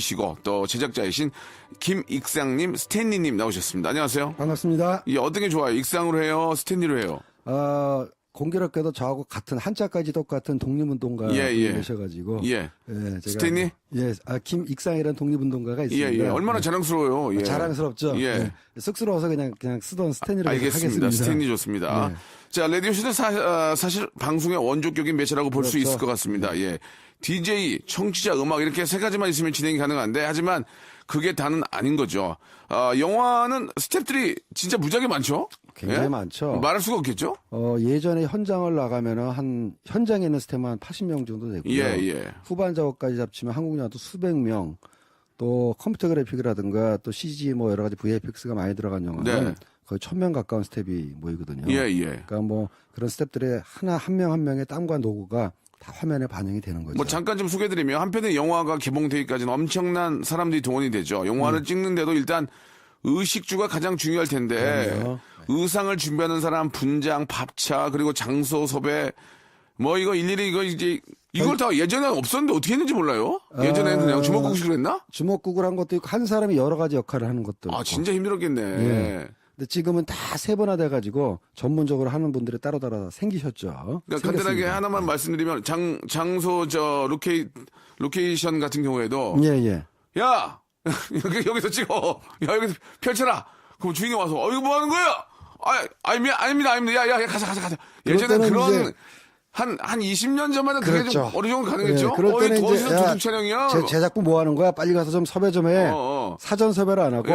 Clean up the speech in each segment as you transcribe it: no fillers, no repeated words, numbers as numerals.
교수이시고 또 제작자이신 김익상님, 스탠리님 나오셨습니다. 안녕하세요. 반갑습니다. 이 어떤 게 좋아요? 익상으로 해요? 스탠리로 해요? 공교롭게도 저하고 같은 한자까지 똑같은 독립운동가이셔가지고 제가 스탠리? 김익상이라는 독립운동가가 있습니다. 얼마나 자랑스러워요. 자랑스럽죠. 쑥스러워서 그냥 쓰던 스탠리로 알겠습니다. 하겠습니다. 스탠리 좋습니다. 자, 라디오쇼는 사실 방송의 원조격인 매체라고 볼 수 그렇죠. 있을 것 같습니다. DJ, 청취자, 음악 이렇게 세 가지만 있으면 진행이 가능한데 하지만 그게 다는 아닌 거죠. 영화는 스태프들이 진짜 무지하게 많죠? 굉장히 많죠. 말할 수가 없겠죠? 예전에 현장을 나가면은 현장에 있는 스태프만 한 80명 정도 되고요. 후반 작업까지 합치면 한국 영화도 수백 명, 또 컴퓨터 그래픽이라든가 또 CG 뭐 여러 가지 VFX가 많이 들어간 영화는 거의 1000명 가까운 스태프이 모이거든요. 그러니까 뭐 그런 스태프들의 한 명 한 명의 땀과 노고가 다 화면에 반영이 되는 거죠. 뭐 잠깐 좀 소개해드리면 한편의 영화가 개봉되기까지는 엄청난 사람들이 동원이 되죠. 영화를 찍는데도 일단 의식주가 가장 중요할 텐데 의상을 준비하는 사람, 분장, 밥차 그리고 장소 섭외 뭐 이거 일일이 이걸 다 예전에 없었는데 어떻게 했는지 몰라요. 예전에는 그냥 주먹국식으로 했나? 주먹국을 한 것도 있고 한 사람이 여러 가지 역할을 하는 것도 있고. 진짜 힘들었겠네. 근데 지금은 다 세분화돼 가지고 전문적으로 하는 분들이 따로 생기셨죠. 그러니까 간단하게 하나만 말씀드리면 장소 로케이션 같은 경우에도 야 여기서 찍어. 야 여기서 펼쳐라. 그럼 주인이 와서 이거 뭐 하는 거야? 아닙니다. 야 가자. 예전에 그런 한 20년 전만은 그게 좀 어느 정도 가능했죠? 그럴 때는 어디서 조직 촬영이야? 제작부 뭐 하는 거야? 빨리 가서 좀 섭외 좀 해. 사전 섭외를 안 하고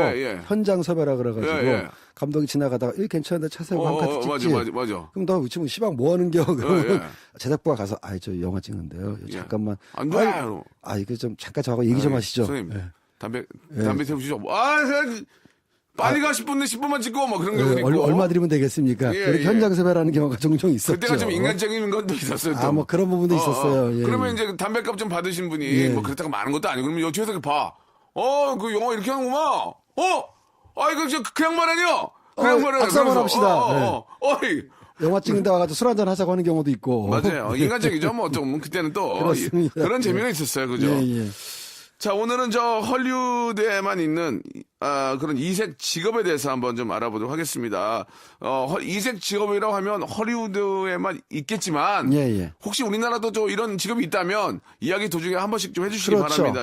현장 섭외라 그래가지고 감독이 지나가다가 괜찮은데 차 세우고 한 카트 찍지. 맞아. 그럼 너 지금 시방 뭐 하는 겨? 그러면 제작부가 가서 저 영화 찍는데요. 잠깐만. 안 돼. 이거 좀 잠깐 저하고 얘기 좀 하시죠. 선생님, 담배 태우시죠. 빨리 가 10분만 찍고 뭐 그런 경우도 있고. 얼마 드리면 되겠습니까? 그렇게 현장 섭외라는 경우가 종종 있었죠. 그때가 좀 인간적인 것도 있었어요. 뭐 그런 부분도 있었어요. 그러면 이제 담배값 좀 받으신 분이 뭐 그렇다고 많은 것도 아니고 그러면 여기에서 봐. 그 영화 이렇게 하는구만. 이거 그냥 말하냐? 그냥 말하냐? 악수 한번 합시다. 어이. 영화 찍는데 와가지고 술 한잔 하자고 하는 경우도 있고. 맞아요. 인간적이죠. 뭐 좀 그때는 또 그런 재미가 있었어요. 그죠? 자, 오늘은 헐리우드에만 있는, 그런 이색 직업에 대해서 한번 좀 알아보도록 하겠습니다. 이색 직업이라고 하면 헐리우드에만 있겠지만, 혹시 우리나라도 이런 직업이 있다면, 이야기 도중에 한 번씩 좀 해주시기 바랍니다.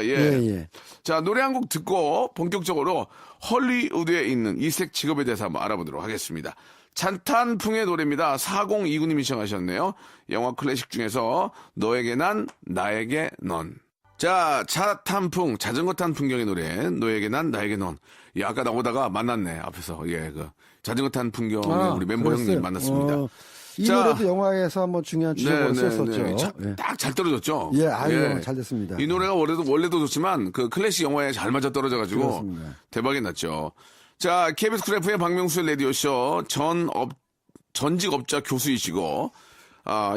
자, 노래 한 곡 듣고, 본격적으로 헐리우드에 있는 이색 직업에 대해서 한번 알아보도록 하겠습니다. 찬탄풍의 노래입니다. 4029님이 시청하셨네요. 영화 클래식 중에서, 너에게 난, 나에게 넌. 자, 차탄풍, 자전거 탄 풍경의 노래, 너에게 난, 나에게 넌. 아까 나오다가 만났네, 앞에서. 자전거 탄 풍경의 우리 멤버 형님 만났습니다. 이 노래도 영화에서 한번 중요한 주제로 썼었죠. 딱 잘 떨어졌죠? 잘 됐습니다. 이 노래가 원래도 좋지만, 그 클래식 영화에 잘 맞아 떨어져가지고, 대박이 났죠. 자, KBS 쿨 FM의 박명수의 라디오쇼, 전직 업자 교수이시고,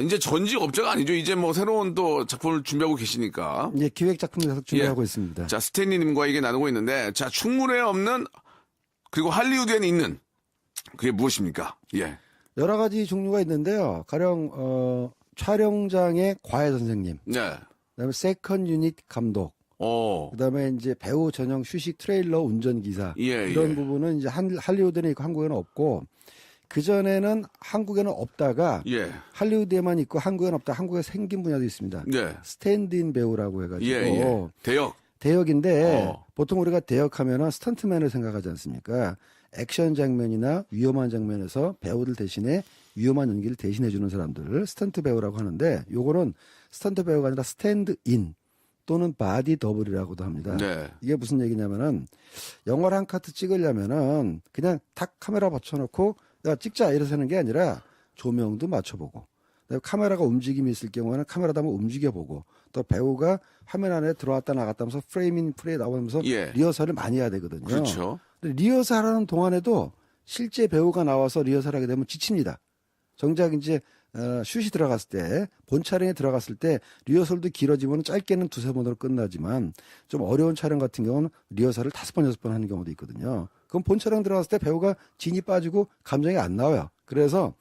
이제 전직 업자가 아니죠. 이제 뭐 새로운 또 작품을 준비하고 계시니까. 기획 작품을 계속 준비하고 있습니다. 자, 스탠리님과 얘기 나누고 있는데, 자, 충무로에 없는, 그리고 할리우드에는 있는, 그게 무엇입니까? 여러 가지 종류가 있는데요. 가령, 촬영장의 과외 선생님. 그다음에 세컨 유닛 감독. 그다음에 이제 배우 전용 휴식 트레일러 운전기사. 이런 부분은 이제 할리우드는 있고 한국에는 없고, 그전에는 한국에는 없다가 할리우드에만 있고 한국에는 없다. 한국에 생긴 분야도 있습니다. 스탠드인 배우라고 해가지고 대역인데 보통 우리가 대역하면은 스턴트맨을 생각하지 않습니까? 액션 장면이나 위험한 장면에서 배우들 대신에 위험한 연기를 대신해 주는 사람들을 스턴트 배우라고 하는데 요거는 스턴트 배우가 아니라 스탠드인 또는 바디 더블이라고도 합니다. 이게 무슨 얘기냐면은 영화를 한 카트 찍으려면은 그냥 탁 카메라 받쳐놓고 야, 찍자 이래서 하는 게 아니라 조명도 맞춰보고 카메라가 움직임이 있을 경우에는 카메라도 한번 움직여보고 또 배우가 화면 안에 들어왔다 나갔다 하면서 프레임 나오면서 리허설을 많이 해야 되거든요. 그렇죠. 근데 리허설하는 동안에도 실제 배우가 나와서 리허설하게 되면 지칩니다. 정작 이제 슛이 들어갔을 때 본 촬영에 들어갔을 때 리허설도 길어지면 짧게는 2-3번으로 끝나지만 좀 어려운 촬영 같은 경우는 리허설을 5번, 6번 하는 경우도 있거든요. 그럼 본 촬영 들어갔을 때 배우가 진이 빠지고 감정이 안 나와요. 그래서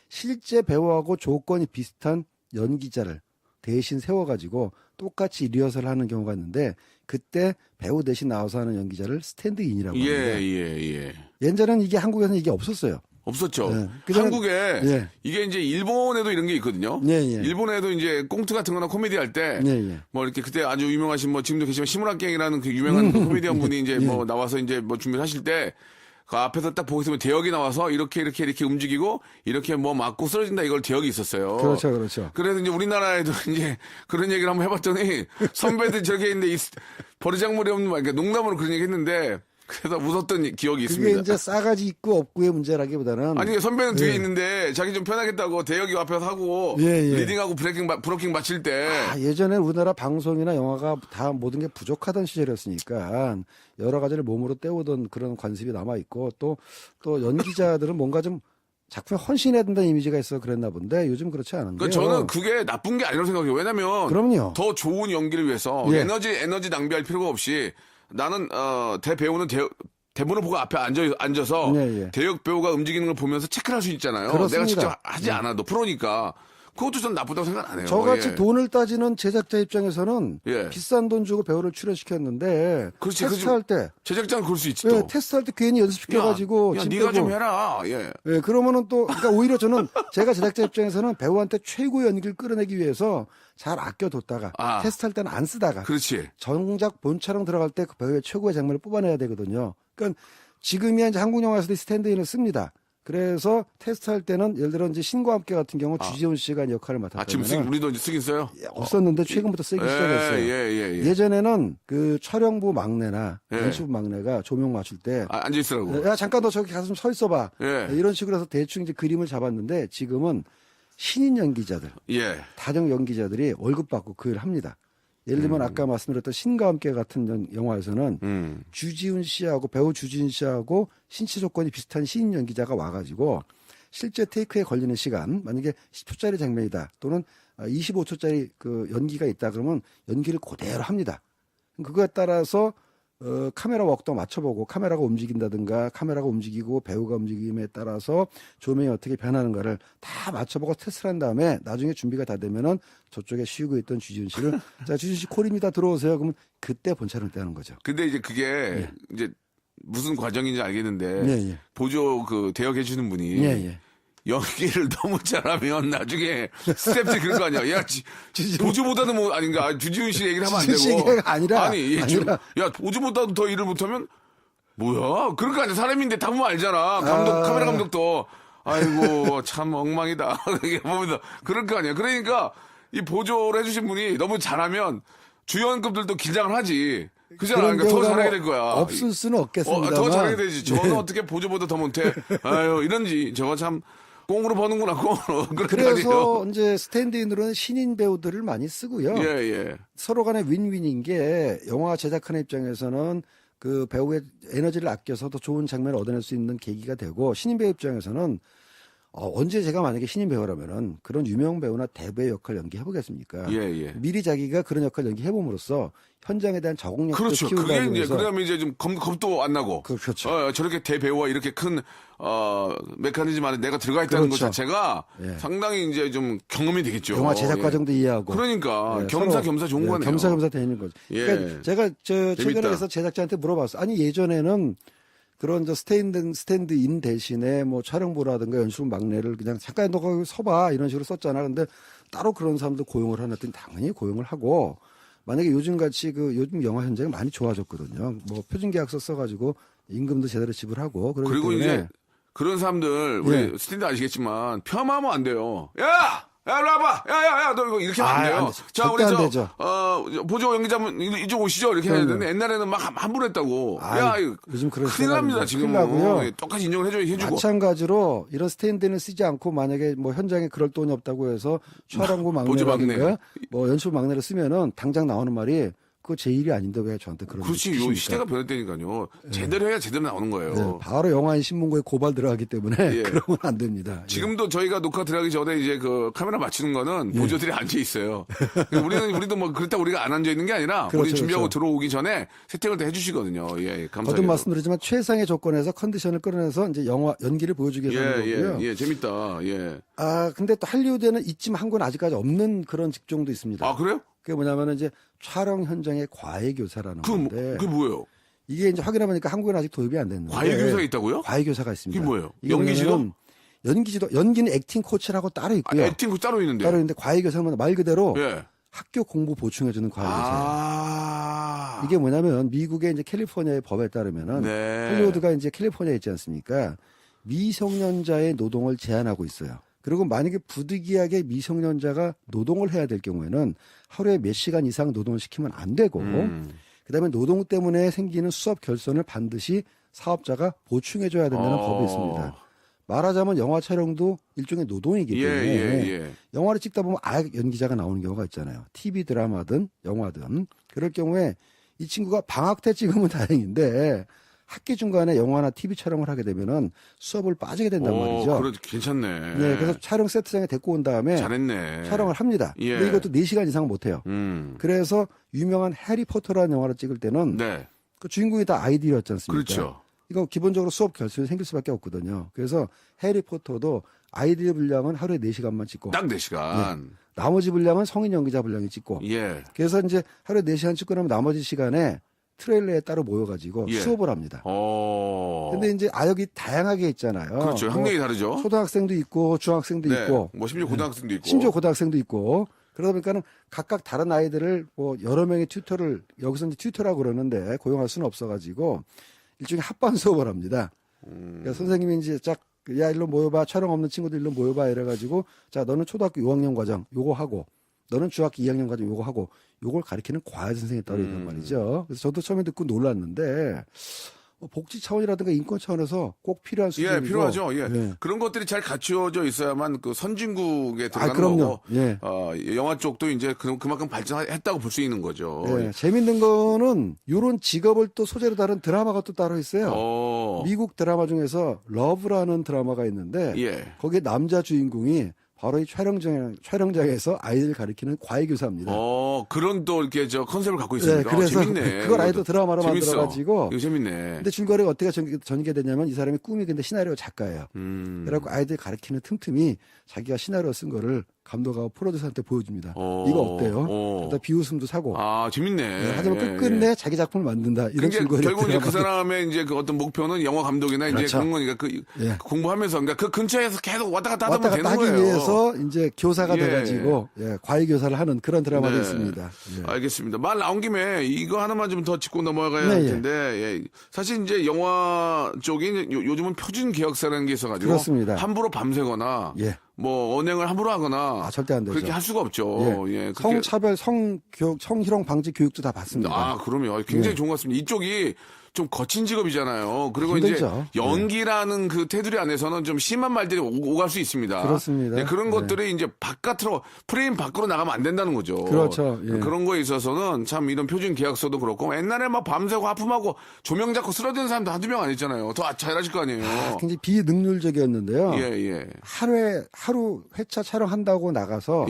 실제 배우하고 조건이 비슷한 연기자를 대신 세워가지고 똑같이 리허설을 하는 경우가 있는데 그때 배우 대신 나와서 하는 연기자를 스탠드인이라고 하는데 예전에는 이게 한국에서는 이게 없었어요. 없었죠. 네. 한국에 이게 이제 일본에도 이런 게 있거든요. 일본에도 이제 꽁트 같은 거나 코미디 할 때 뭐 이렇게 그때 아주 유명하신 뭐 지금도 계시지만 시무라깽이라는 그 유명한 그 코미디언 분이 이제 뭐 나와서 이제 뭐 준비를 하실 때 그 앞에서 딱 보고 있으면 대역이 나와서 이렇게 움직이고 이렇게 뭐 맞고 쓰러진다 이걸 대역이 있었어요. 그렇죠. 그래서 이제 우리나라에도 이제 그런 얘기를 한번 해봤더니 선배들 저렇게 있는데 버르장머리 없는 말, 그러니까 농담으로 그런 얘기 했는데 그래서 웃었던 기억이 있습니다. 그게 이제 싸가지 있고 없고의 문제라기보다는 아니 선배는 뒤에 있는데 자기 좀 편하겠다고 대역이 앞에서 하고 리딩하고 브로킹 마칠 때 예전에 우리나라 방송이나 영화가 다 모든 게 부족하던 시절이었으니까 여러 가지를 몸으로 때우던 그런 관습이 남아 있고 또 연기자들은 뭔가 좀 작품에 헌신해야 된다는 이미지가 있어 그랬나 본데 요즘 그렇지 않은데. 그러니까 저는 그게 나쁜 게 아니라고 생각해요. 왜냐면 그럼요. 더 좋은 연기를 위해서 에너지 낭비할 필요가 없이 나는 대배우는 대본을 보고 앞에 앉아서 대역 배우가 움직이는 걸 보면서 체크를 할 수 있잖아요. 그렇습니다. 내가 직접 하지 않아도 프로니까 그것도 전 나쁘다고 생각 안 해요. 저같이 돈을 따지는 제작자 입장에서는 비싼 돈 주고 배우를 출연시켰는데 테스트할 때 제작자는 그럴 수 있지 또. 테스트할 때 괜히 연습시켜가지고 야 네가 좀 해라. 그러면은 또 그러니까 오히려 저는 제가 제작자 입장에서는 배우한테 최고 연기를 끌어내기 위해서 잘 아껴뒀다가 테스트할 때는 안 쓰다가 그렇지. 정작 본 촬영 들어갈 때 그 배우의 최고의 장면을 뽑아내야 되거든요. 그러니까 지금이야 이제 한국 영화에서도 스탠드인을 씁니다. 그래서 테스트할 때는 예를 들어 이제 신과 함께 같은 경우 주지훈 씨가 역할을 맡았다면 지금 우리도 이제 쓰긴 써요? 없었는데 최근부터 쓰기 시작했어요. 예전에는 그 촬영부 막내나 연출부 막내가 조명 맞출 때 앉아 있으라고. 야 잠깐 너 저기 가서 좀 서 있어봐. 이런 식으로 해서 대충 이제 그림을 잡았는데 지금은 신인 연기자들, 다정 연기자들이 월급 받고 그 일을 합니다. 예를 들면 아까 말씀드렸던 신과 함께 같은 영화에서는 주지훈 씨하고 배우 주지훈 씨하고 신체 조건이 비슷한 신인 연기자가 와가지고 실제 테이크에 걸리는 시간 만약에 10초짜리 장면이다 또는 25초짜리 그 연기가 있다 그러면 연기를 그대로 합니다. 그거에 따라서 카메라 웍도 맞춰보고 카메라가 움직인다든가 카메라가 움직이고 배우가 움직임에 따라서 조명이 어떻게 변하는가를 다 맞춰보고 테스트를 한 다음에 나중에 준비가 다 되면은 저쪽에 쉬고 있던 주지훈 씨를 자 주지훈 씨 콜입니다 들어오세요. 그러면 그때 본촬영 때 하는 거죠. 근데 이제 그게 이제 무슨 과정인지 알겠는데 보조 그 대역해주는 분이 연기를 너무 잘하면 나중에 스텝들이 그럴 거 아니야. 야, 보조보다는 뭐 아닌가. 주지훈 씨 얘기를 하면 안 되고. 아니라. 야, 보조보다도 더 일을 못하면 뭐야? 그럴 거 아니야. 사람인데 다 보면 알잖아. 카메라 감독도. 아이고, 참 엉망이다. 이렇게 보면서 그럴 거 아니야. 그러니까 이 보조를 해주신 분이 너무 잘하면 주연급들도 긴장을 하지. 그잖아. 그러니까 더 잘하게 될 거야. 없을 수는 없겠습니다. 더 잘하게 되지. 저는 어떻게 보조보다 더 못해. 아유, 이런지. 저거 참. 꽁으로 버는구나, 꽁으로. 그래서 이제 스탠드인으로는 신인 배우들을 많이 쓰고요. 서로 간에 윈윈인 게 영화 제작하는 입장에서는 그 배우의 에너지를 아껴서 더 좋은 장면을 얻어낼 수 있는 계기가 되고 신인 배우 입장에서는 언제 제가 만약에 신인 배우라면은 그런 유명 배우나 대배우 역할 연기해보겠습니까? 미리 자기가 그런 역할 연기해봄으로써 현장에 대한 적응력도 키운다는 그게 이제 그다음에 이제 좀 겁도 안 나고. 그렇죠. 저렇게 대배우와 이렇게 큰 메커니즘 안에 내가 들어가 있다는 것 자체가 상당히 이제 좀 경험이 되겠죠. 영화 제작 과정도 이해하고. 그러니까 겸사겸사 좋은 거네요. 겸사겸사 되는 거죠. 그러니까 제가 최근에 해서 제작자한테 물어봤어. 아니 예전에는 그런 스탠드인 대신에 뭐 촬영부라든가 연출 막내를 그냥 잠깐 너 거기 서봐 이런 식으로 썼잖아. 근데 따로 그런 사람들 고용을 하나 했더니 당연히 고용을 하고 만약에 요즘같이 요즘 영화 현장이 많이 좋아졌거든요. 뭐 표준계약서 써가지고 임금도 제대로 지불하고 그리고 이제 그런 사람들 우리 스탠드 아시겠지만 폄하하면 안 돼요. 야! 야, 일로 와봐! 야, 너 이거 이렇게 하면 안 돼요. 자, 우리 보조 연기자분 이쪽 오시죠? 이렇게 해야 되는데 옛날에는 막 함부로 했다고. 요즘 큰일 납니다, 지금은. 똑같이 인정을 해주고. 마찬가지로 이런 스탠드는 쓰지 않고 만약에 뭐 현장에 그럴 돈이 없다고 해서 촬영부 막내라든가 뭐 연출 막내를 쓰면은 당장 나오는 말이 그거 제 일이 아닌데 왜 저한테 그런 그렇지. 요 시대가 변했다니까요. 제대로 해야 제대로 나오는 거예요. 바로 영화인 신문고에 고발 들어가기 때문에 그러면 안 됩니다. 지금도 저희가 녹화 들어가기 전에 이제 그 카메라 맞추는 거는 보조들이 앉아 있어요. 우리도 뭐 그렇다 우리가 안 앉아 있는 게 아니라 우리 준비하고 들어오기 전에 세팅을 다 해주시거든요. 감사합니다. 거듭 말씀드리지만 최상의 조건에서 컨디션을 끌어내서 이제 영화 연기를 보여주기 위해서 하는 거고요. 재밌다. 근데 또 할리우드에는 이쯤 한 건 아직까지 없는 그런 직종도 있습니다. 아, 그래요? 그게 뭐냐면은 이제 촬영 현장의 과외교사라는 건데. 그게 뭐예요? 이게 이제 확인해보니까 한국에는 아직 도입이 안 됐는데. 과외교사가 있다고요? 과외교사가 있습니다. 이게 뭐예요? 연기는 액팅 코치라고 따로 있고요. 액팅 코치 따로 있는데. 따로 있는데 과외교사는 말 그대로 학교 공부 보충해주는 과외교사예요. 이게 뭐냐면 미국의 이제 캘리포니아의 법에 따르면은 할리우드가 이제 캘리포니아에 있지 않습니까? 미성년자의 노동을 제한하고 있어요. 그리고 만약에 부득이하게 미성년자가 노동을 해야 될 경우에는 하루에 몇 시간 이상 노동을 시키면 안 되고 그다음에 노동 때문에 생기는 수업 결손을 반드시 사업자가 보충해줘야 된다는 법이 있습니다. 말하자면 영화 촬영도 일종의 노동이기 때문에 영화를 찍다 보면 아역 연기자가 나오는 경우가 있잖아요. TV 드라마든 영화든. 그럴 경우에 이 친구가 방학 때 찍으면 다행인데 학기 중간에 영화나 TV 촬영을 하게 되면은 수업을 빠지게 된단 말이죠. 그래도 괜찮네. 네, 그래서 촬영 세트장에 데리고 온 다음에 잘했네. 촬영을 합니다. 근데 이것도 4시간 이상 못 해요. 그래서 유명한 해리포터라는 영화를 찍을 때는 그 주인공이 다 아이들이었지 않습니까? 그렇죠. 이거 기본적으로 수업 결손이 생길 수밖에 없거든요. 그래서 해리포터도 아이들 분량은 하루에 4시간만 찍고 딱 4시간. 나머지 분량은 성인 연기자 분량이 찍고 그래서 이제 하루에 4시간 찍고 나면 나머지 시간에 트레일러에 따로 모여가지고 수업을 합니다. 근데 이제 아역이 다양하게 있잖아요. 그렇죠. 학년이 다르죠. 초등학생도 있고 중학생도 있고 뭐 심지어 고등학생도 있고. 심지어 고등학생도 있고 그러다 보니까는 각각 다른 아이들을 뭐 여러 명의 튜터를 여기서 이제 튜터라고 그러는데 고용할 수는 없어가지고 일종의 합반 수업을 합니다. 그러니까 선생님이 이제 야 일로 모여봐 촬영 없는 친구들 일로 모여봐 이래가지고 자 너는 초등학교 5학년 과정 요거 하고 너는 중학교 2학년 과정 요거 하고 요걸 가르치는 과외 선생님이 따로 있단 말이죠. 그래서 저도 처음에 듣고 놀랐는데 복지 차원이라든가 인권 차원에서 꼭 필요한 수준이고. 필요하죠. 그런 것들이 잘 갖추어져 있어야만 그 선진국에 들어가는 거고. 영화 쪽도 이제 그만큼 발전했다고 볼 수 있는 거죠. 재밌는 거는 이런 직업을 또 소재로 다룬 드라마가 또 따로 있어요. 미국 드라마 중에서 러브라는 드라마가 있는데 거기에 남자 주인공이 바로 이 촬영장에서 아이들 가르치는 과외교사입니다. 그런 또 이렇게 컨셉을 갖고 있습니다. 그래서 재밌네. 그걸 아이도 드라마로 재밌어. 만들어가지고. 이거 재밌네. 근데 줄거리가 어떻게 전개되냐면 이 사람이 꿈이 근데 시나리오 작가예요. 그래갖고 아이들 가르치는 틈틈이 자기가 시나리오 쓴 거를 감독하고 프로듀서한테 보여줍니다. 이거 어때요? 그러다 비웃음도 사고. 재밌네. 하지만 끝끝내 자기 작품을 만든다. 이런 식으로. 결국 이제 그 사람의 이제 그 어떤 목표는 영화 감독이나 이제 그런 거니까 공부하면서 그러니까 그 근처에서 계속 왔다 갔다 하면 되는 거예요. 하기 위해서 이제 교사가 돼가지고 과외 교사를 하는 그런 드라마도 있습니다. 알겠습니다. 말 나온 김에 이거 하나만 좀 더 짚고 넘어가야 할 텐데 사실 이제 영화 쪽이 요즘은 표준 계약서라는 게 있어가지고 그렇습니다. 함부로 밤새거나 뭐 언행을 함부로 하거나 절대 안 되죠. 그렇게 할 수가 없죠. 성차별, 성희롱 방지 교육도 다 받습니다. 그럼요. 굉장히 좋은 것 같습니다. 이쪽이 좀 거친 직업이잖아요. 그리고 힘들죠. 이제 연기라는 그 테두리 안에서는 좀 심한 말들이 오갈 수 있습니다. 그렇습니다. 그런 것들이 이제 바깥으로 프레임 밖으로 나가면 안 된다는 거죠. 그렇죠. 그런 거에 있어서는 참 이런 표준 계약서도 그렇고 옛날에 막 밤새고 하품하고 조명 잡고 쓰러지는 사람도 한두 명 아니잖아요. 더 잘하실 거 아니에요. 굉장히 비능률적이었는데요. 하루 회차 촬영한다고 나가서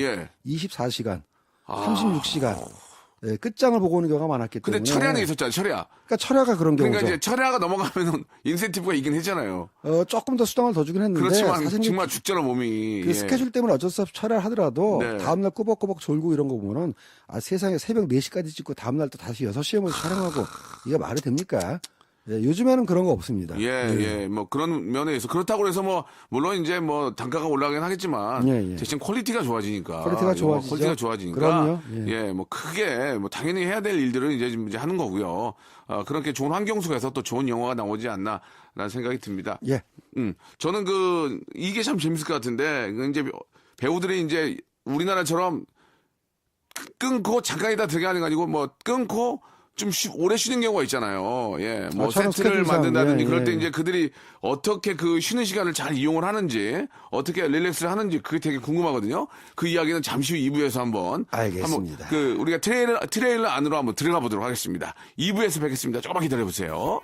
24시간, 36시간 끝장을 보고 오는 경우가 많았기 때문에. 근데 철야는 있었잖아요, 철야. 그러니까 철야가 그런 경우죠. 그러니까 이제 철야가 넘어가면은 인센티브가 있긴 했잖아요. 조금 더 수당을 더 주긴 했는데. 그렇지만 정말 죽잖아, 몸이. 그 스케줄 때문에 어쩔 수 없이 철야를 하더라도 다음날 꾸벅꾸벅 졸고 이런 거 보면은 세상에 새벽 4시까지 찍고 다음날 또 다시 6시에 모여서 촬영하고 이게 말이 됩니까? 요즘에는 그런 거 없습니다. 뭐 그런 면에 있어. 그렇다고 해서 뭐 물론 이제 뭐 단가가 올라가긴 하겠지만 대신 퀄리티가 좋아지니까. 퀄리티가 좋아지니까. 그럼요. 뭐 크게 뭐 당연히 해야 될 일들은 이제 하는 거고요. 그렇게 좋은 환경 속에서 또 좋은 영화가 나오지 않나라는 생각이 듭니다. 저는 이게 참 재밌을 것 같은데 이제 배우들이 이제 우리나라처럼 끊고 잠깐이다 들어가는 거 아니고 뭐 끊고 좀 오래 쉬는 경우가 있잖아요. 뭐 세트를 만든다든지 그럴 때 이제 그들이 어떻게 그 쉬는 시간을 잘 이용을 하는지, 어떻게 릴렉스를 하는지 그게 되게 궁금하거든요. 그 이야기는 잠시 후 2부에서 한번 알겠습니다. 우리가 트레일러 안으로 한번 들어가 보도록 하겠습니다. 2부에서 뵙겠습니다. 조금만 기다려 보세요.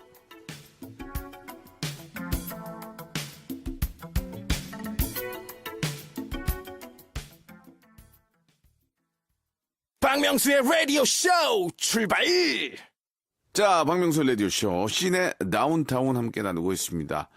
박명수의 라디오 쇼 출발! 자, 박명수 라디오 쇼 시내 다운타운 함께 나누고 있습니다.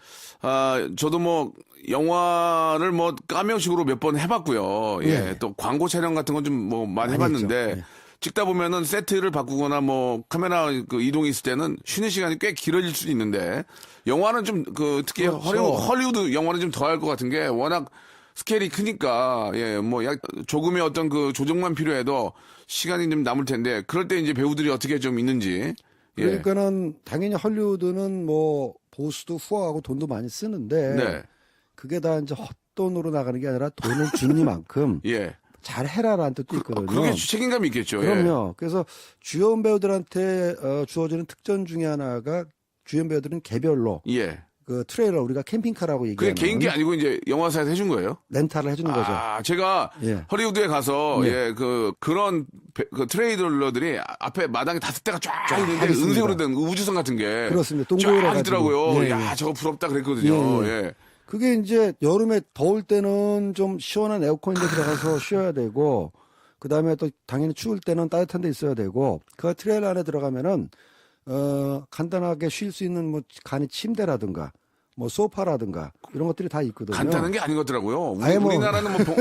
저도 뭐 영화를 뭐 까명식으로 몇 번 해봤고요. 또 광고 촬영 같은 건 좀 뭐 많이 해봤는데 찍다 보면은 세트를 바꾸거나 뭐 카메라 그 이동이 있을 때는 쉬는 시간이 꽤 길어질 수도 있는데 영화는 좀 그 특히 그렇죠. 헐리우드 영화는 좀 더 할 것 같은 게 워낙 스케일이 크니까 예 뭐 조금의 어떤 그 조정만 필요해도 시간이 좀 남을 텐데 그럴 때 이제 배우들이 어떻게 좀 있는지 예. 그러니까는 당연히 헐리우드는 뭐 보수도 후원하고 돈도 많이 쓰는데 네. 그게 다 이제 헛돈으로 나가는 게 아니라 돈을 주니만큼 예. 잘 해라라는 뜻도 있거든요. 그게 책임감이 있겠죠. 그럼요. 예. 그래서 주연 배우들한테 주어지는 특전 중에 하나가 주연 배우들은 개별로 예. 그 트레일러 우리가 캠핑카라고 그게 얘기하는 개인기 아니고 이제 영화사에서 해준 거예요? 렌탈을 해주는 거죠. 아, 제가 예. 허리우드에 가서 예. 예, 그런 그 트레일러들이 앞에 마당에 5대가 쫙 있는데 있습니다. 은색으로 된 우주선 같은 게 그렇습니다. 쫙 동그랗게 있더라고요. 가지고. 예, 야, 예. 저거 부럽다 그랬거든요. 예, 예. 그게 이제 여름에 더울 때는 좀 시원한 에어컨에 들어가서 쉬어야 되고 그다음에 또 당연히 추울 때는 따뜻한 데 있어야 되고 그 트레일러 안에 들어가면은 간단하게 쉴 수 있는 뭐 간이 침대라든가 뭐 소파라든가 이런 것들이 다 있거든요. 간단한 게 아닌 것 같더라고요. 아예 뭐- 우리나라는 뭐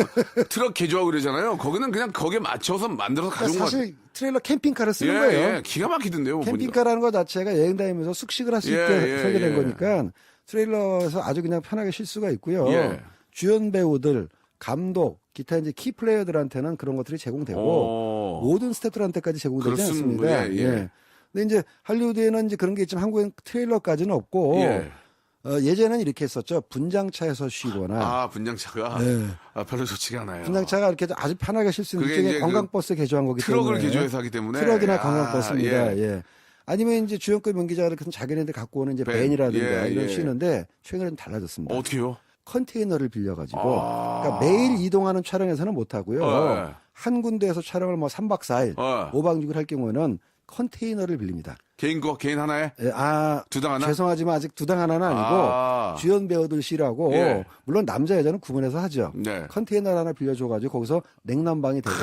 트럭 개조하고 그러잖아요. 거기는 그냥 거기에 맞춰서 만들어서 가져온 거 같아요. 사실 트레일러 캠핑카를 쓰는 예, 거예요. 예. 기가 막히던데요. 보니까. 캠핑카라는 것 자체가 여행 다니면서 숙식을 할 수 있게 예, 예, 설계된 예. 거니까 트레일러에서 아주 그냥 편하게 쉴 수가 있고요. 예. 주연 배우들, 감독, 기타 이제 키 플레이어들한테는 그런 것들이 제공되고 오. 모든 스태프들한테까지 제공되지 그렇습니다. 않습니다. 예, 예. 근데 이제 할리우드에는 이제 그런 게 있지만 한국엔 트레일러까지는 없고 예. 예전에는 이렇게 했었죠. 분장차에서 쉬거나 아, 분장차가 네. 아, 별로 좋지가 않아요. 분장차가 이렇게 아주 편하게 쉴 수 있는 그게 이제 일종의 관광버스 개조한 거기 때문에 트럭을 개조해서 하기 때문에 트럭이나 아, 관광버스입니다. 예. 예. 아니면 이제 주연급 연기자들 같은 자기네들 갖고 오는 이제 밴. 밴이라든가 예, 이런 예. 쉬는데 최근에는 달라졌습니다. 어떻게요? 컨테이너를 빌려가지고 아. 그러니까 매일 이동하는 촬영에서는 못 하고요. 예. 한 군데에서 촬영을 뭐 3박 4일, 어. 5박 6일 할 경우에는 컨테이너를 빌립니다. 개인 하나에 예, 두당 하나? 죄송하지만 아직 두당 하나는 아니고 아. 주연 배우들 쉬라고 예. 물론 남자 여자는 구분해서 하죠. 네. 컨테이너 하나 빌려줘가지고 거기서 냉난방이 되고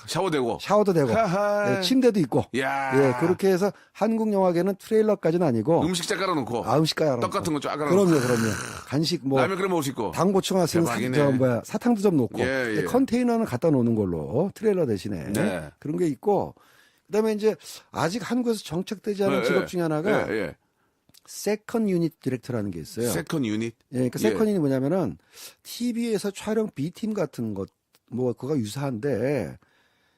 샤워되고. 샤워도 되고 하하. 예, 침대도 있고 야. 예, 그렇게 해서 한국 영화계는 트레일러까지는 아니고 음식자 깔아놓고. 음식가야 떡 같은 거 쫙 깔아놓고. 그럼요. 간식 뭐 라면 끓여 먹을 수 있고. 당 보충 하시는 대박이네. 사탕도 좀 놓고 예, 예. 컨테이너는 갖다 놓는 걸로 트레일러 대신에 네. 그런 게 있고 그다음에 이제 아직 한국에서 정착되지 않은 예, 직업 예. 중에 하나가 예, 예. 세컨 유닛 디렉터라는 게 있어요. 세컨 유닛. 예, 그러니까 세컨 유닛이 뭐냐면은 TV에서 촬영 B팀 같은 것 뭐 그거 유사한데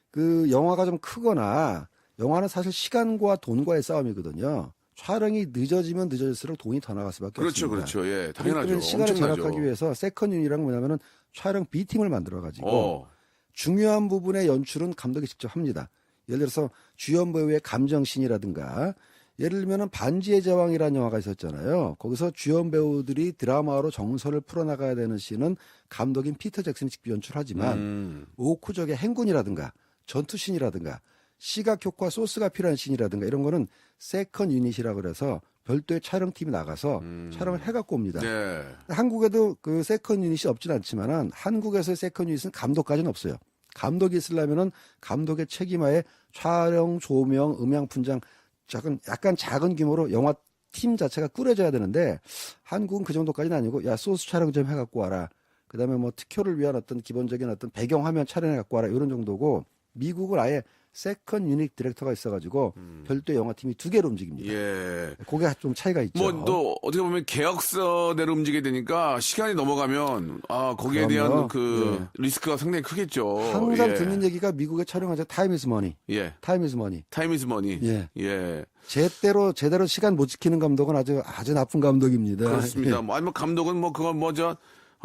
그 영화가 좀 크거나 영화는 사실 시간과 돈과의 싸움이거든요. 촬영이 늦어지면 늦어질수록 돈이 더 나갈 수밖에 그렇죠, 없습니다. 그렇죠. 예, 그러니까 당연하죠. 시간을 엄청나죠. 절약하기 위해서 세컨 유닛이란 뭐냐면은 촬영 B팀을 만들어 가지고 어. 중요한 부분의 연출은 감독이 직접 합니다. 예를 들어서 주연 배우의 감정신이라든가 예를 들면은 반지의 제왕이라는 영화가 있었잖아요. 거기서 주연 배우들이 드라마로 정서를 풀어나가야 되는 씬은 감독인 피터 잭슨이 직접 연출하지만 오쿠적의 행군이라든가 전투씬이라든가 시각 효과 소스가 필요한 씬이라든가 이런 거는 세컨 유닛이라고 그래서 별도의 촬영팀이 나가서 촬영을 해갖고 옵니다. 네. 한국에도 그 세컨 유닛이 없진 않지만은 한국에서의 세컨 유닛은 감독까지는 없어요. 감독이 있으려면은 감독의 책임하에 촬영, 조명, 음향, 분장 약간 작은 규모로 영화 팀 자체가 꾸려져야 되는데 한국은 그 정도까지는 아니고 야 소스 촬영 좀 해갖고 와라. 그다음에 뭐 특효를 위한 어떤 기본적인 어떤 배경 화면 촬영해갖고 와라 이런 정도고 미국은 아예 세컨 유닛 디렉터가 있어가지고 별도의 영화팀이 2개로 움직입니다. 예. 그게 좀 차이가 있죠. 뭐 또 어떻게 보면 계약서대로 움직이게 되니까 시간이 넘어가면 거기에 그럼요. 대한 그 리스크가 상당히 크겠죠. 항상 예. 듣는 얘기가 미국에 촬영하자 타임 이즈 머니. 예. 타임 이즈 머니. 타임 이즈 머니. 예. 예. 제대로 시간 못 지키는 감독은 아주 나쁜 감독입니다. 그렇습니다. 예. 뭐 아니면 감독은 뭐 그건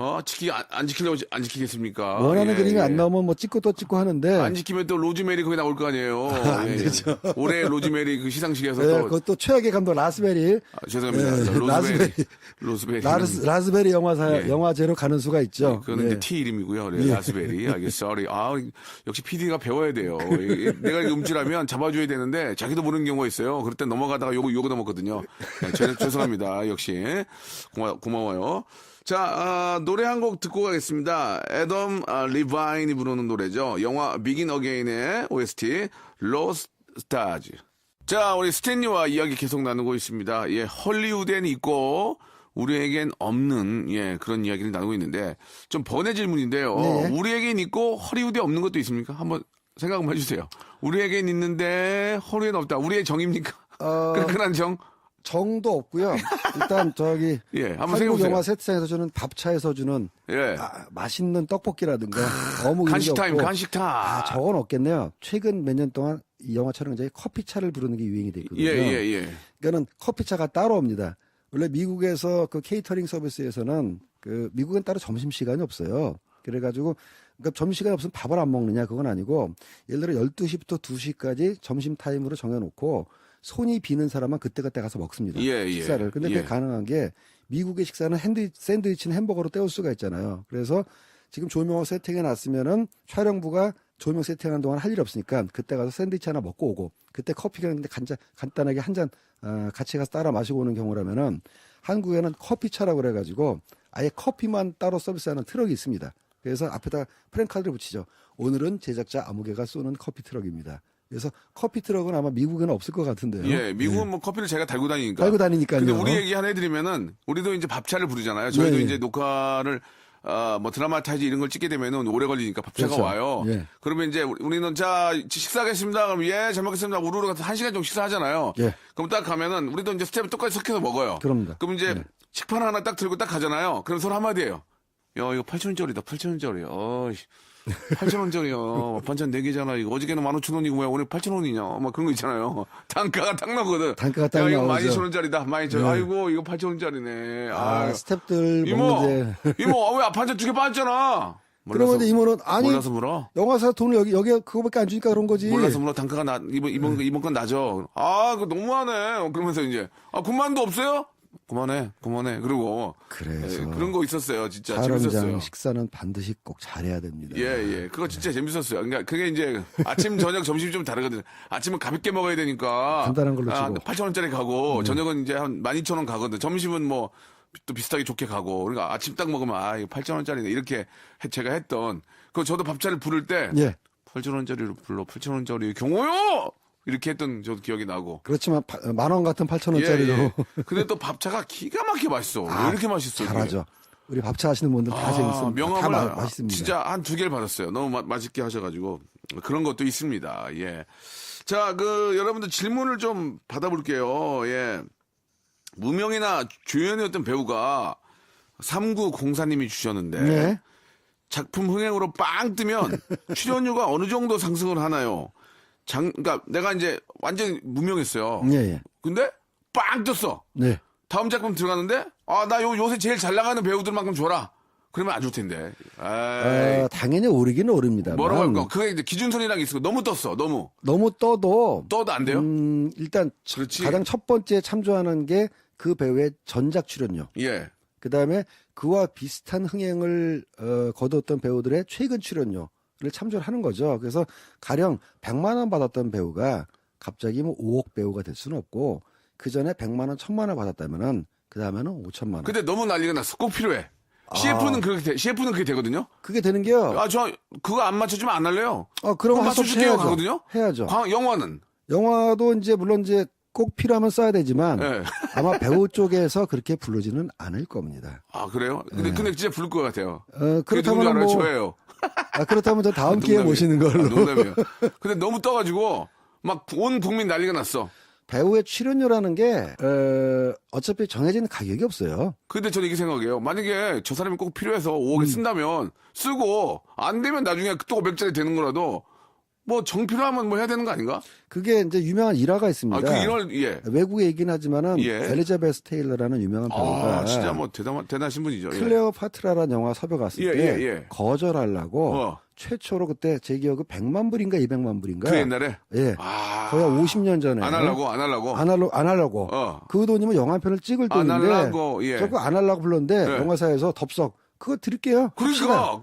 안 지키려고 안 지키겠습니까? 원하는 예, 그림이 예. 안 나오면 뭐 찍고 또 찍고 하는데 안 지키면 또 로즈메리 거기 나올 거 아니에요. 안 예, 예. 되죠. 올해 로즈메리 그 시상식에서 예, 또 그것도 최악의 감독 라스베리 죄송합니다. 예, 로즈베리. 라스베리 예. 영화제로 가는 수가 있죠. 그거는 예. 이제 T 이름이고요. 네, 라스베리. sorry. 역시 PD가 배워야 돼요. 내가 음질하면 잡아줘야 되는데 자기도 모르는 경우가 있어요. 그럴 때 넘어가다가 요거 넘었거든요. 네, 죄송합니다. 역시 고마워요. 자, 노래 한 곡 듣고 가겠습니다. 애덤 리바인이 부르는 노래죠. 영화 비긴 어게인의 OST 로스트 스타즈. 자, 우리 스탠리와 이야기 계속 나누고 있습니다. 예, 헐리우드엔 있고 우리에겐 없는 그런 이야기를 나누고 있는데 좀 번외 질문인데요. 네. 우리에겐 있고 헐리우드에 없는 것도 있습니까? 한번 생각만 해주세요. 우리에겐 있는데 허리엔 없다. 우리의 정입니까? 끈끈한 정? 정도 없고요. 일단 저기 예, 한국 영화 세트장에서 주는 밥차에서 주는 예. 맛있는 떡볶이라든가 어묵 간식 타임, 간식 타임. 저건 없겠네요. 최근 몇 년 동안 이 영화 촬영장에 커피차를 부르는 게 유행이 돼 있거든요. 예. 그러니까는 커피차가 따로 옵니다. 원래 미국에서 그 케이터링 서비스에서는 그 미국은 따로 점심 시간이 없어요. 그래가지고 그러니까 점심 시간이 없으면 밥을 안 먹느냐 그건 아니고 예를 들어 12시부터 2시까지 점심 타임으로 정해놓고 손이 비는 사람은 그때그때 가서 먹습니다. 식사를. 근데 그게 가능한 게 미국의 식사는 샌드위치는 햄버거로 때울 수가 있잖아요. 그래서 지금 조명 세팅해 놨으면은 촬영부가 조명 세팅하는 동안 할 일이 없으니까 그때 가서 샌드위치 하나 먹고 오고 그때 커피 그냥 간단하게 한 잔 같이 가서 따라 마시고 오는 경우라면은 한국에는 커피차라고 그래가지고 아예 커피만 따로 서비스하는 트럭이 있습니다. 그래서 앞에다 프랭카드를 붙이죠. 오늘은 제작자 아무개가 쏘는 커피 트럭입니다. 그래서 커피 트럭은 아마 미국에는 없을 것 같은데요. 예, 미국은 뭐 커피를 제가 달고 다니니까. 달고 다니니까요. 근데 우리 얘기 하나 해드리면은 우리도 이제 밥차를 부르잖아요. 저희도 이제 녹화를 뭐 드라마 타지 이런 걸 찍게 되면은 오래 걸리니까 밥차가 그렇죠. 와요. 예. 그러면 이제 우리는 자 식사하겠습니다. 그럼 예, 잘 먹겠습니다. 우르르 가서 1시간 정도 식사하잖아요. 예. 그럼 딱 가면은 우리도 이제 스텝을 똑같이 섞여서 먹어요. 그럽니다. 그럼 이제 예. 식판 하나 딱 들고 딱 가잖아요. 그럼 서로 한마디예요. 야, 이거 8,000원짜리다. 8,000원짜리. 어이씨. 8,000원짜리요. 반찬 4개잖아. 이거 어저께는 15,000원이고 왜 오늘 8,000원이냐. 막 그런 거 있잖아요. 단가가 딱 나거든. 단가가 딱 야, 이거 나오죠. 12,000원짜리다. 12,000원. 네. 아이고, 이거 8,000원짜리네. 스탭들 이모, 먹는데. 이모, 왜 반찬 2개 빠졌잖아. 그러면 이모는 아니 몰라서 물어? 영화사 돈을 여기 그거밖에 안 주니까 그런 거지. 몰라서 물어. 단가가 이번 건 나죠. 아, 그거 너무하네. 그러면서 이제, 군만두 없어요? 그만해. 그리고. 그래서. 예, 그런 거 있었어요. 진짜. 촬영장 재밌었어요. 식사는 반드시 꼭 잘해야 됩니다. 예. 그거 진짜 재밌었어요. 그러니까 그게 이제 아침, 저녁, 점심이 좀 다르거든요. 아침은 가볍게 먹어야 되니까. 간단한 걸로 치고. 8,000원짜리 가고, 저녁은 이제 한 12,000원 가거든. 점심은 뭐, 또 비슷하게 좋게 가고. 그러니까 아침 딱 먹으면, 이거 8,000원짜리네. 이렇게 제가 했던. 그 저도 밥차를 부를 때. 예. 8,000원짜리로 불러. 8,000원짜리 경호요! 이렇게 했던 저도 기억이 나고. 그렇지만 10,000원 같은 8,000원짜리로. 예. 근데 또 밥차가 기가 막히게 맛있어. 왜 이렇게 맛있어? 잘하죠. 우리 밥차 하시는 분들 다 재밌습니다. 명함을 다 맛있습니다. 진짜 한 2개를 받았어요. 너무 맛있게 하셔가지고 그런 것도 있습니다. 예. 자, 여러분들 질문을 좀 받아볼게요. 예. 무명이나 조연이었던 배우가 3904님이 주셨는데 네. 작품 흥행으로 빵 뜨면 출연료가 어느 정도 상승을 하나요? 그러니까 내가 이제 완전 무명했어요. 예. 근데 빵 떴어. 네. 다음 작품 들어가는데 나 요새 제일 잘 나가는 배우들만큼 줘라. 그러면 안 줄 텐데. 당연히 오르기는 오릅니다. 뭐라고 할까? 그게 이제 기준선이랑 있어. 너무 떴어. 너무 떠도 안 돼요? 일단 그렇지. 가장 첫 번째 참조하는 게 그 배우의 전작 출연료. 예. 그다음에 그와 비슷한 흥행을 거두었던 배우들의 최근 출연료를 참조를 하는 거죠. 그래서 가령 100만 원 받았던 배우가 갑자기 뭐 5억 배우가 될 수는 없고 그 전에 100만 원, 1000만 원 받았다면은 그 다음에는 5천만 원. 근데 너무 난리가 났어. 꼭 필요해. CF는 그렇게 되거든요. 그게 되는 게요. 저 그거 안 맞춰주면 안 할래요. 그럼 맞춰줄게요 하거든요. 해야죠. 영화는 영화도 이제 물론 이제 꼭 필요하면 써야 되지만 예. 아마 배우 쪽에서 그렇게 부르지는 않을 겁니다. 그래요? 근데 진짜 부를 것 같아요. 그렇다면 알아요? 저예요. 그렇다면 저 다음 기회에 모시는 걸로. 농담이에요. 근데 너무 떠가지고 막 온 국민 난리가 났어. 배우의 출연료라는 게 어차피 정해진 가격이 없어요. 근데 저는 이게 생각해요. 만약에 저 사람이 꼭 필요해서 5억에 쓴다면 쓰고 안 되면 나중에 또 500짜리 되는 거라도 뭐 정필요하면 뭐 해야 되는 거 아닌가? 그게 이제 유명한 일화가 있습니다. 그 일화를 외국의 얘기는 하지만 엘리자베스 테일러라는 유명한 배우가 진짜 뭐 대단하신 분이죠. 클레오파트라라는 영화 섭외 갔을 때 거절하려고 최초로 그때 제 기억은 100만 불인가 200만 불인가 그 옛날에 거의 50년 전에 안 하려고 그 돈이면 영화 한 편을 찍을 돈인데 저거 안 하려고 불렀는데 영화사에서 덥석 그거 드릴게요. 그러니까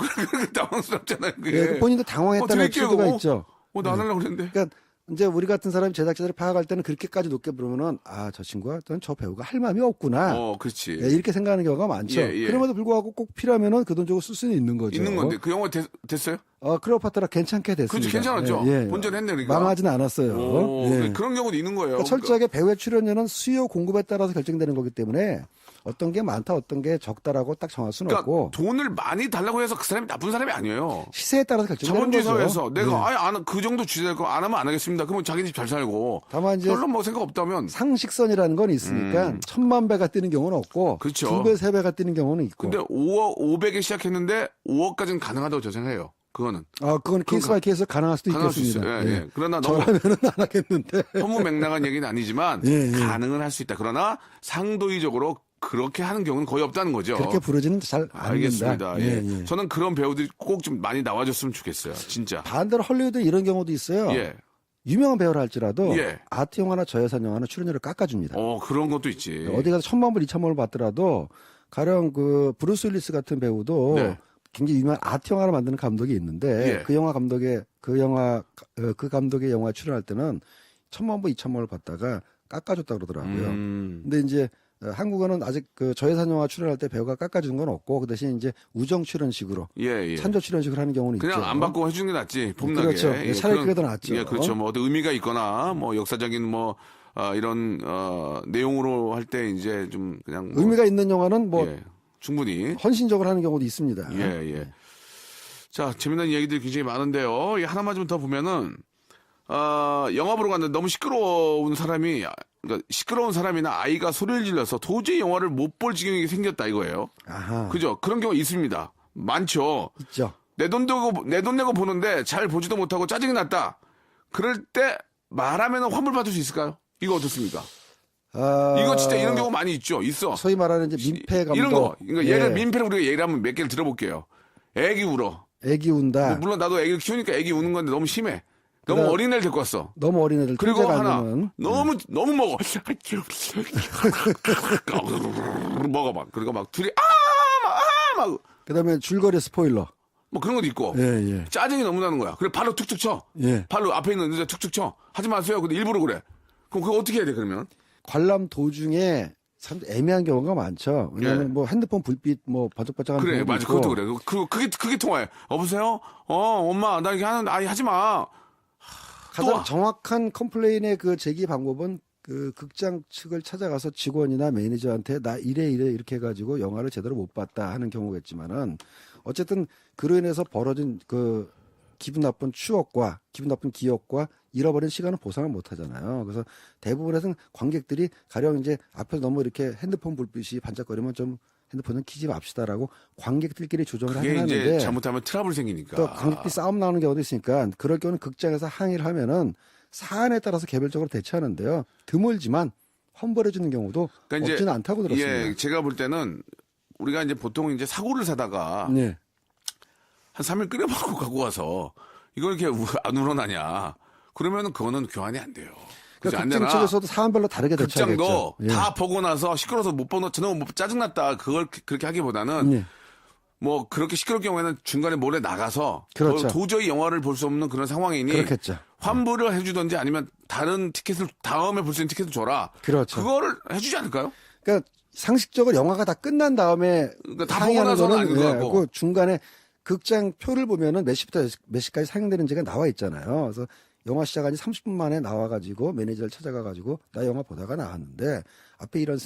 당황스럽잖아요. 그게. 본인도 당황했다는 에피소드가 있죠. 나 안 하려고 그랬는데. 그러니까 이제 우리 같은 사람이 제작자들을 파악할 때는 그렇게까지 높게 부르면은 저 친구가 저 배우가 할 마음이 없구나. 그렇지. 이렇게 생각하는 경우가 많죠. 그럼에도 불구하고 꼭 필요하면은 그 돈 주고 쓸 수는 있는 거죠. 있는 건데 그 영화 됐어요? 클레오파트라 괜찮게 됐습니다. 그렇지, 괜찮았죠. 본전했네, 그러니까. 망하지는 않았어요. 그런 경우도 있는 거예요. 그러니까 철저하게 배우의 출연료는 수요 공급에 따라서 결정되는 거기 때문에 어떤 게 많다, 어떤 게 적다라고 딱 정할 수는 그러니까 없고. 돈을 많이 달라고 해서 그 사람이 나쁜 사람이 아니에요. 시세에 따라서 결정되는 자본주의 거죠. 사회에서 내가 네. 아예 그 정도 주제될 거 안 하면 안 하겠습니다. 그러면 자기 집 잘 살고. 다만 이제 별로 뭐 생각 없다면. 상식선이라는 건 있으니까 1000만 배가 뛰는 경우는 없고 그렇죠. 2배, 3배가 뛰는 경우는 있고. 근데 5억, 500에 시작했는데 5억까지는 가능하다고 저 생각해요. 그거는. 그건 케이스 바이 케이스 가능할 수도 가능할 수 있겠습니다. 있어요. 예, 예. 그러나 너무 저라면은 안 하겠는데. 허무맹랑한 얘기는 아니지만 예, 예. 가능은 할 수 있다. 그러나 상도의적으로 그렇게 하는 경우는 거의 없다는 거죠. 그렇게 부르지는 잘 안 알겠습니다. 된다. 예. 예, 예. 저는 그런 배우들이 꼭 좀 많이 나와줬으면 좋겠어요. 진짜. 반대로 헐리우드 이런 경우도 있어요. 예. 유명한 배우를 할지라도 예. 아트 영화나 저예산 영화는 출연료를 깎아줍니다. 그런 것도 있지. 어디 가서 1000만 불, 2000만 불 받더라도 가령 그 브루스 윌리스 같은 배우도 네. 굉장히 유명한 아트 영화를 만드는 감독이 있는데 예. 그 감독의 영화에 출연할 때는 1000만 불, 2000만 불 받다가 깎아줬다 그러더라고요. 근데 이제 한국어는 아직 그 저예산 영화 출연할 때 배우가 깎아주는 건 없고 그 대신 이제 우정 출연식으로 예, 예. 찬조 출연식으로 하는 경우는 그냥 있죠. 안 받고 해주는 게 낫지. 폼나게. 그렇죠. 예, 차라리 그게 더 낫죠. 예, 그렇죠. 뭐 어떤 의미가 있거나 뭐 역사적인 뭐 이런 내용으로 할 때 이제 좀 그냥 뭐, 의미가 있는 영화는 뭐 예, 충분히. 헌신적으로 하는 경우도 있습니다. 예, 예. 자, 재미난 이야기들이 굉장히 많은데요. 하나만 좀 더 보면은, 영화 보러 갔는데 너무 시끄러운 사람이, 그러니까 시끄러운 사람이나 아이가 소리를 질러서 도저히 영화를 못 볼 지경이 생겼다 이거예요. 아하. 그죠? 그런 경우 있습니다. 많죠. 있죠. 내 돈 내고 보는데 잘 보지도 못하고 짜증이 났다. 그럴 때 말하면 환불 받을 수 있을까요? 이거 어떻습니까? 이거 진짜 이런 경우 많이 있죠. 있어. 소위 말하는 이제 민폐 감독. 이런 거. 그러니까 예. 예를 민폐를 우리가 예를 한번 몇 개를 들어볼게요. 애기 울어. 애기 운다. 뭐 물론 나도 애기를 키우니까 애기 우는 건데 너무 심해. 너무 그다음- 어린애를 데리고 왔어. 너무 어린애들 그리고 통제가 하나 안 되는. 너무 먹어. 먹어봐. 그리고 막 둘이 막 그다음에 줄거리 스포일러. 뭐 그런 것도 있고. 예, 예. 짜증이 너무 나는 거야. 그래 발로 툭툭 쳐. 예. 발로 앞에 있는 여자 툭툭 쳐. 하지 마세요. 근데 일부러 그래. 그럼 그거 어떻게 해야 돼 그러면? 관람 도중에 참 애매한 경우가 많죠. 왜냐하면 예. 뭐 핸드폰 불빛 뭐 번쩍번쩍하는 그래 경우도 맞아. 있고. 그것도 그래. 그게 통화해. 여보세요? 엄마 나 이렇게 하는데 아니 하지 마. 가장 또- 정확한 컴플레인의 그 제기 방법은 그 극장 측을 찾아가서 직원이나 매니저한테 나 이래 이렇게 해가지고 영화를 제대로 못 봤다 하는 경우겠지만은 어쨌든 그로 인해서 벌어진 그 기분 나쁜 추억과 기분 나쁜 기억과 잃어버린 시간은 보상을 못 하잖아요. 그래서 대부분에서는 관객들이 가령 이제 앞에서 너무 이렇게 핸드폰 불빛이 반짝거리면 좀 핸드폰은 키지 맙시다라고 관객들끼리 조정을 그게 하긴 이제 하는데 잘못하면 트러블 생기니까. 또 관객들이 싸움 나오는 경우도 있으니까 그럴 경우는 극장에서 항의를 하면은 사안에 따라서 개별적으로 대처하는데요. 드물지만 환불해 주는 경우도 그러니까 이제- 없지는 않다고 들었습니다. 예, 제가 볼 때는 우리가 이제 보통 이제 사고를 사다가 네. 한 3일 끓여먹고 갖고 와서 이걸 이렇게 안 우러나냐. 그러면은 그거는 교환이 안 돼요. 그래서 그러니까 안 극장 되나? 측에서도 사안별로 다르게 대처하겠죠. 극장도 예. 다 보고 나서 시끄러워서 못 보는 너무 짜증났다. 그걸 그렇게 하기보다는 예. 뭐 그렇게 시끄러울 경우에는 중간에 몰래 나가서 그렇죠. 도저히 영화를 볼 수 없는 그런 상황이니 그렇겠죠. 환불을 해주든지 아니면 다른 티켓을 다음에 볼 수 있는 티켓을 줘라. 그렇죠. 그거를 해주지 않을까요? 그러니까 상식적으로 영화가 다 끝난 다음에 그러니까 다 보고 상의하는 나서는 거는 아닌 것 같고. 그 중간에 극장 표를 보면은 몇 시부터 몇 시까지 상영되는지가 나와 있잖아요. 그래서 영화 시작한 지 30분 만에 나와가지고 매니저를 찾아가가지고 나 영화 보다가 나왔는데 앞에 이런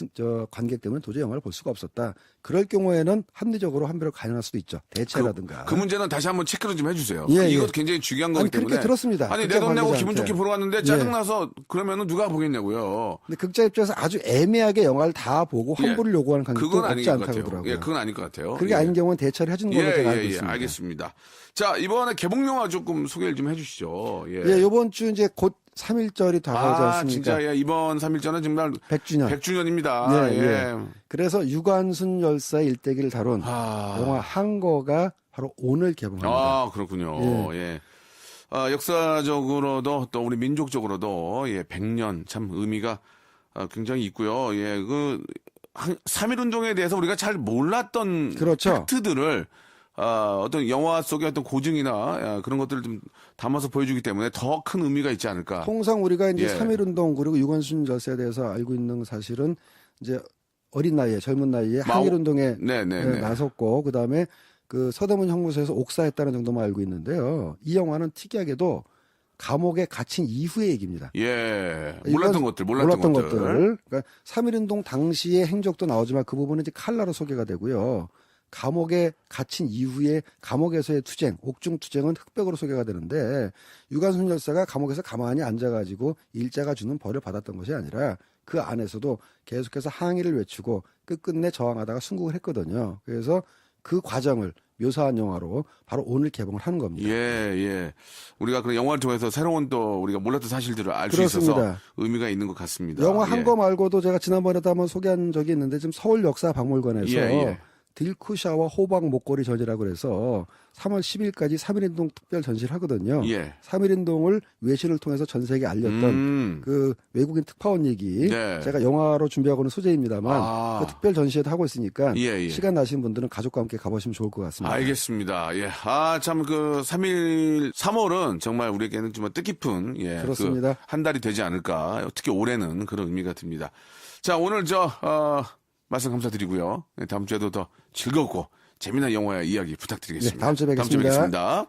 관객 때문에 도저히 영화를 볼 수가 없었다. 그럴 경우에는 합리적으로 환불을 가능할 수도 있죠. 대체라든가. 그 문제는 다시 한번 체크를 좀 해주세요. 예, 예. 이것도 굉장히 중요한 거기 아니, 때문에. 그렇게 들었습니다. 아니 내 극장 돈 내고 기분 관계자한테. 좋게 보러 갔는데 짜증나서 그러면은 누가 보겠냐고요. 근데 극장 입장에서 아주 애매하게 영화를 다 보고 환불을 요구하는 관객도 그건 아닌 없지 것 않다고 같아요. 하더라고요. 예, 그건 아닐 것 같아요. 그게 예. 아닌 경우는 대처를 해주는 걸로 제가 알고 있습니다. 알겠습니다. 자, 이번에 개봉 영화 조금 소개를 좀 해주시죠. 예. 예, 요번 주 이제 곧 3.1절이 다가오지 않습니까? 진짜, 예, 이번 3일전은 정말 100주년. 100주년입니다. 예, 예. 예. 그래서 유관순 열사의 일대기를 다룬 영화 항거가 바로 오늘 개봉합니다. 아, 그렇군요. 예. 역사적으로도 또 우리 민족적으로도 예, 100년 참 의미가 굉장히 있고요. 예, 3.1 운동에 대해서 우리가 잘 몰랐던 그렇죠. 팩트들을 어떤 영화 속의 어떤 고증이나 그런 것들을 좀 담아서 보여주기 때문에 더 큰 의미가 있지 않을까. 통상 우리가 이제 예. 3.1 운동 그리고 유관순 열사에 대해서 알고 있는 사실은 이제 어린 나이에 젊은 나이에 항일 운동에 네네네. 나섰고 그다음에 그 서대문 형무소에서 옥사했다는 정도만 알고 있는데요. 이 영화는 특이하게도 감옥에 갇힌 이후의 얘기입니다. 예. 몰랐던 것들. 그러니까 3.1운동 당시의 행적도 나오지만 그 부분은 이제 칼라로 소개가 되고요. 감옥에 갇힌 이후에 감옥에서의 투쟁, 옥중 투쟁은 흑백으로 소개가 되는데 유관순 열사가 감옥에서 가만히 앉아가지고 일자가 주는 벌을 받았던 것이 아니라 그 안에서도 계속해서 항의를 외치고 끝끝내 저항하다가 순국을 했거든요. 그래서 그 과정을 묘사한 영화로 바로 오늘 개봉을 하는 겁니다. 예. 우리가 그 영화를 통해서 새로운 또 우리가 몰랐던 사실들을 알 수 있어서 의미가 있는 것 같습니다. 영화 한 거 말고도 제가 지난번에도 한번 소개한 적이 있는데 지금 서울 역사박물관에서 딜쿠샤와 호박 목걸이 전이라고 그래서 3월 10일까지 3.1운동 특별 전시를 하거든요. 3.1운동을 외신을 통해서 전 세계에 알렸던 그 외국인 특파원 얘기 제가 영화로 준비하고는 소재입니다만 그 특별 전시회도 하고 있으니까 시간 나시는 분들은 가족과 함께 가보시면 좋을 것 같습니다. 알겠습니다. 예. 참 그 3월은 정말 우리에게는 정말 뜻깊은 그렇습니다. 한 달이 되지 않을까. 특히 올해는 그런 의미가 듭니다. 자, 오늘 말씀 감사드리고요. 다음 주에도 더 즐겁고 재미난 영화의 이야기 부탁드리겠습니다. 다음 주에 뵙겠습니다.